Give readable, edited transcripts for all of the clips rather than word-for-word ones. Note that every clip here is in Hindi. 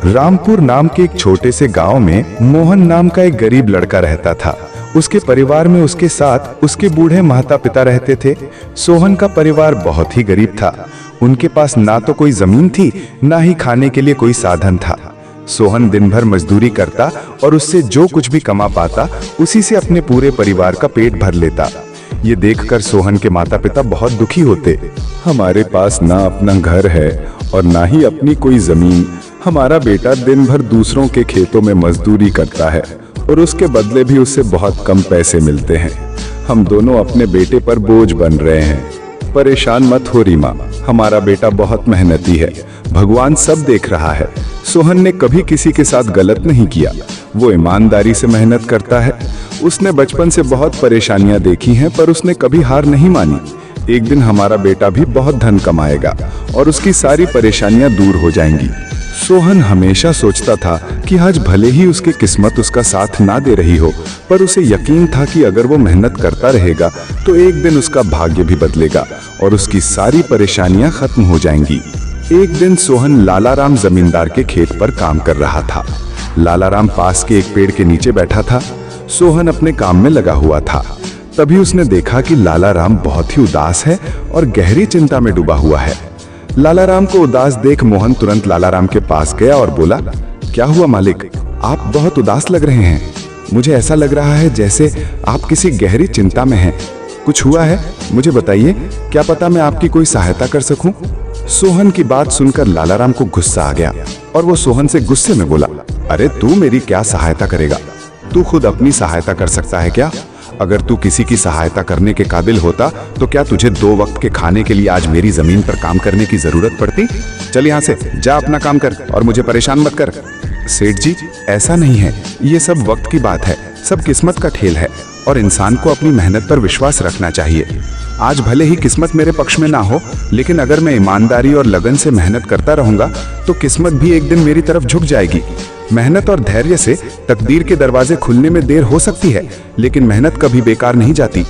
रामपुर नाम के एक छोटे से गांव में मोहन नाम का एक गरीब लड़का रहता था। उसके परिवार में उसके साथ उसके बूढ़े माता पिता रहते थे। सोहन का परिवार बहुत ही गरीब था। उनके पास ना तो कोई जमीन थी, ना ही खाने के लिए कोई साधन था। सोहन दिन भर मजदूरी करता और उससे जो कुछ भी कमा पाता उसी से अपने पूरे परिवार का पेट भर लेता। ये देखकर सोहन के माता पिता बहुत दुखी होते। हमारे पास ना अपना घर है और ना ही अपनी कोई जमीन। हमारा बेटा दिन भर दूसरों के खेतों में मजदूरी करता है और उसके बदले भी उससे बहुत कम पैसे मिलते हैं। हम दोनों अपने बेटे पर बोझ बन रहे हैं। परेशान मत हो रीमा, हमारा बेटा बहुत मेहनती है। भगवान सब देख रहा है। सोहन ने कभी किसी के साथ गलत नहीं किया। वो ईमानदारी से मेहनत करता है। उसने बचपन से बहुत परेशानियां देखी हैं, पर उसने कभी हार नहीं मानी। एक दिन हमारा बेटा भी बहुत धन कमाएगा और उसकी सारी परेशानियां दूर हो जाएंगी। सोहन हमेशा सोचता था कि आज भले ही उसकी किस्मत उसका साथ ना दे रही हो, पर उसे यकीन था कि अगर वो मेहनत करता रहेगा तो एक दिन उसका भाग्य भी बदलेगा और उसकी सारी परेशानियां खत्म हो जाएंगी। एक दिन सोहन लालाराम जमींदार के खेत पर काम कर रहा था। लालाराम पास के एक पेड़ के नीचे बैठा था। सोहन अपने काम में लगा हुआ था। तभी उसने देखा कि लालाराम बहुत ही उदास है और गहरी चिंता में डूबा हुआ है। लालाराम को उदास देख मोहन तुरंत लालाराम के पास गया और बोला, क्या हुआ मालिक, आप बहुत उदास लग रहे हैं। मुझे ऐसा लग रहा है जैसे आप किसी गहरी चिंता में हैं। कुछ हुआ है, मुझे बताइए, क्या पता मैं आपकी कोई सहायता कर सकूं। सोहन की बात सुनकर लालाराम को गुस्सा आ गया और वो सोहन से गुस्से में बोला, अरे तू मेरी क्या सहायता करेगा? तू खुद अपनी सहायता कर सकता है क्या? अगर तू किसी की सहायता करने के काबिल होता तो क्या तुझे 2 वक्त के खाने के लिए आज मेरी जमीन पर काम करने की जरूरत पड़ती? चल यहाँ से जा, अपना काम कर और मुझे परेशान मत कर। सेठ जी, ऐसा नहीं है, ये सब वक्त की बात है, सब किस्मत का खेल है और इंसान को अपनी मेहनत पर विश्वास रखना चाहिए। आज भले ही किस्मत मेरे पक्ष में ना हो, लेकिन अगर मैं ईमानदारी और लगन से मेहनत करता रहूंगा तो किस्मत भी एक दिन मेरी तरफ झुक जाएगी। मेहनत और धैर्य से तकदीर के दरवाजे खुलने में देर हो सकती है, लेकिन मेहनत कभी बेकार नहीं जाती।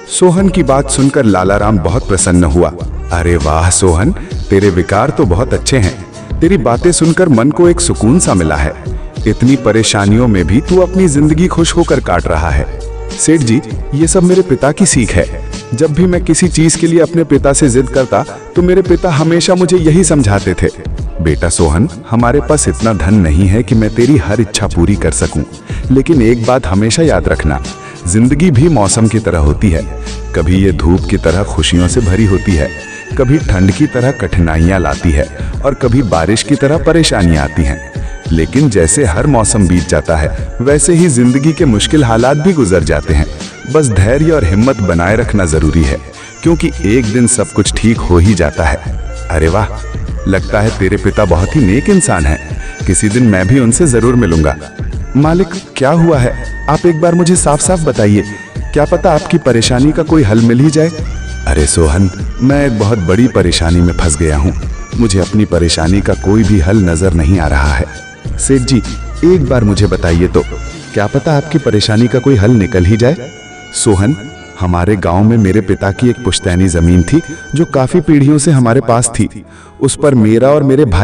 सोहन की बात सुनकर लालाराम बहुत प्रसन्न हुआ। अरे वाह सोहन, तेरे विकार तो बहुत अच्छे हैं। तेरी बातें सुनकर मन को एक सुकून सा मिला है। इतनी परेशानियों में भी तू अपनी जिंदगी खुश होकर काट रहा है। सेठ जी, ये सब मेरे पिता की सीख है। जब भी मैं किसी चीज के लिए अपने पिता से जिद करता तो मेरे पिता हमेशा मुझे यही समझाते थे, बेटा सोहन, हमारे पास इतना धन नहीं है कि मैं तेरी हर इच्छा पूरी कर सकूं, लेकिन एक बात हमेशा याद रखना, जिंदगी भी मौसम की तरह होती है। कभी ये धूप की तरह खुशियों से भरी होती है, कभी ठंड की तरह कठिनाइयां लाती है और कभी बारिश की तरह परेशानियां आती हैं। लेकिन जैसे हर मौसम बीत जाता है, वैसे ही जिंदगी के मुश्किल हालात भी गुजर जाते हैं। बस धैर्य और हिम्मत बनाए रखना जरूरी है, क्योंकि एक दिन सब कुछ ठीक हो ही जाता है। अरे वाह, लगता है तेरे पिता बहुत ही नेक इंसान हैं। किसी दिन मैं भी उनसे जरूर मिलूंगा। मालिक, क्या हुआ है? आप एक बार मुझे साफ साफ बताइए, क्या पता आपकी परेशानी का कोई हल मिल ही जाए। अरे सोहन, मैं एक बहुत बड़ी परेशानी में फंस गया हूँ। मुझे अपनी परेशानी का कोई भी हल नजर नहीं आ रहा है। सेठ जी, एक बार मुझे बताइए तो, क्या पता आपकी परेशानी का कोई हल निकल ही जाए। सोहन, हमारे गांव में मेरे पिता की एक पुश्तैनी जमीन थी जो काफी पीढ़ियों से हमारे पास थी। उस पर मेरा और मेरे भाई